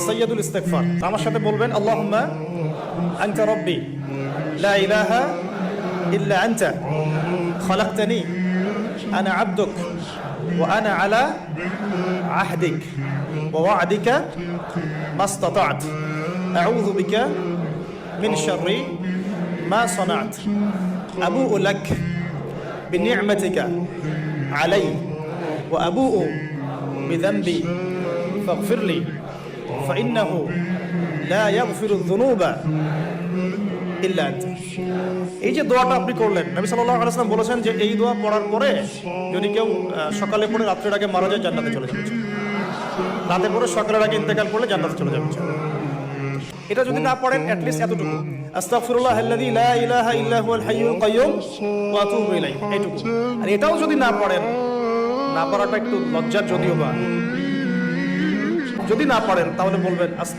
সাইয়্যিদুল ইস্তিগফার। আমার সাথে বলবেন আল্লাহুম্মা আনতা রাব্বি লা ইলাহা ইল্লা আনতা খালাকতানি আনা আবদুক ওয়া আনা আলা আহদিক ওয়া ওয়া'দিকা মাসতাতা'ত আউযু বিকা মিন শাররি মা সানা'ত আবুউ লাক বিনি'মাতিকা আলাইয়া ওয়া আবুউ বিযানবি ফাগফিরলি ফাইন্নাহু লা ইয়াগফিরুয যুনুবা ইল্লা আনতা। এই যে দোয়াটা আপনি করলেন, নবী সাল্লাল্লাহু আলাইহি ওয়াসাল্লাম বলেছেন যে এই দোয়া পড়ার পরে যদি কেউ সকালে পড়ে রাত্রের আগে মারা যায় জান্নাতে চলে যাবে, রাতে পড়ে সকালের আগে ইন্তেকাল করলে জান্নাতে চলে যাবে। এটা যদি না পড়েন অ্যাটলিস্ট এতটুকু আস্তাগফিরুল্লাহাল্লাযী লা ইলাহা ইল্লা হুয়াল হাইয়ুল কাইয়্যুম ওয়া আতুবু ইলাইহি, এইটুকু। আর এটাও যদি না পড়েন, না পড়াটা একটু লজ্জার যদিও বা, যদি না পারেন তাহলে বলবেন